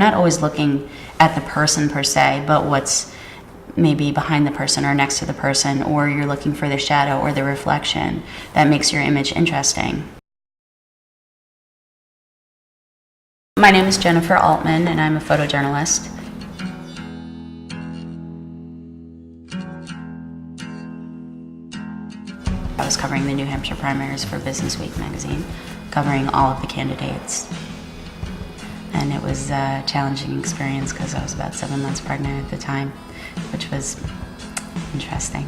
not always looking at the person per se, but what's maybe behind the person or next to the person, or you're looking for the shadow or the reflection that makes your image interesting. My name is Jennifer Altman, and I'm a photojournalist. I was covering the New Hampshire primaries for Business Week magazine, covering all of the candidates. And it was a challenging experience because I was about 7 months pregnant at the time, which was interesting.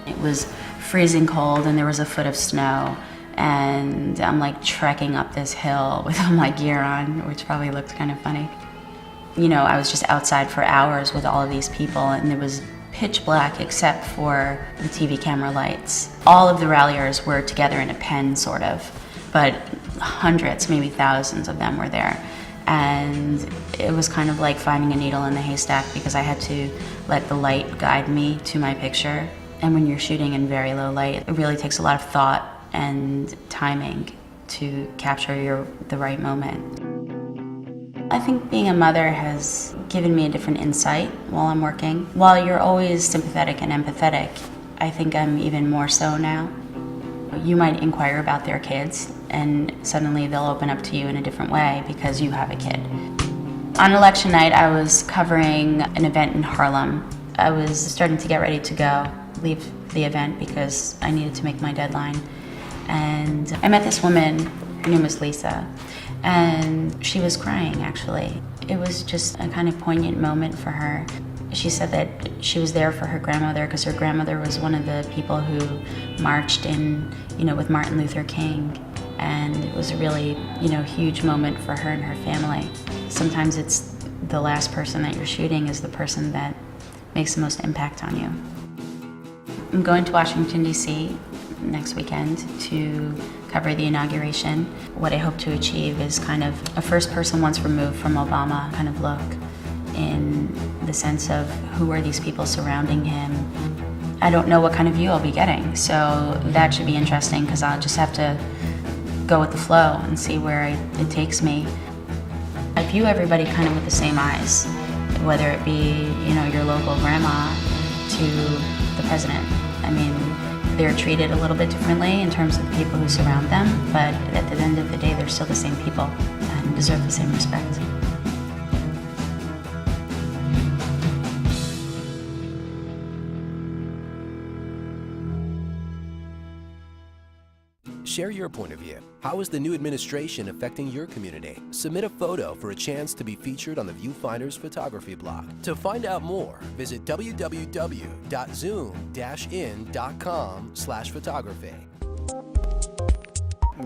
It was freezing cold and there was a foot of snow, and I'm like trekking up this hill with all my gear on, which probably looked kind of funny. You know, I was just outside for hours with all of these people, and it was pitch black except for the TV camera lights. All of the ralliers were together in a pen, sort of, but hundreds, maybe thousands of them were there. And it was kind of like finding a needle in the haystack because I had to let the light guide me to my picture. And when you're shooting in very low light, it really takes a lot of thought and timing to capture the right moment. I think being a mother has given me a different insight while I'm working. While you're always sympathetic and empathetic, I think I'm even more so now. You might inquire about their kids, and suddenly they'll open up to you in a different way because you have a kid. On election night, I was covering an event in Harlem. I was starting to get ready to leave the event because I needed to make my deadline. And I met this woman, her name was Lisa, and she was crying, actually. It was just a kind of poignant moment for her. She said that she was there for her grandmother because her grandmother was one of the people who marched in, with Martin Luther King. And it was a really, huge moment for her and her family. Sometimes it's the last person that you're shooting is the person that makes the most impact on you. I'm going to Washington, D.C. next weekend to cover the inauguration. What I hope to achieve is kind of a first person once removed from Obama kind of look, in the sense of who are these people surrounding him. I don't know what kind of view I'll be getting, so that should be interesting because I'll just have to go with the flow and see where it takes me. I view everybody kind of with the same eyes, whether it be, your local grandma to the president. I mean, they're treated a little bit differently in terms of the people who surround them, but at the end of the day, they're still the same people and deserve the same respect. Share your point of view. How is the new administration affecting your community? Submit a photo for a chance to be featured on the Viewfinders photography blog. To find out more, visit www.zoom-in.com/photography.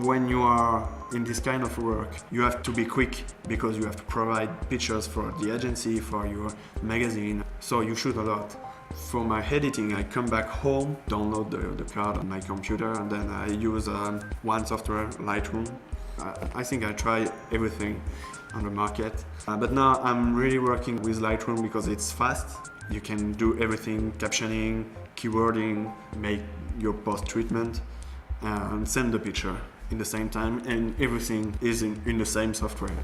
When you are in this kind of work, you have to be quick because you have to provide pictures for the agency, for your magazine, so you shoot a lot. For my editing, I come back home, download the card on my computer, and then I use one software, Lightroom. I think I try everything on the market. But now I'm really working with Lightroom because it's fast. You can do everything, captioning, keywording, make your post-treatment, and send the picture in the same time, and everything is in the same software.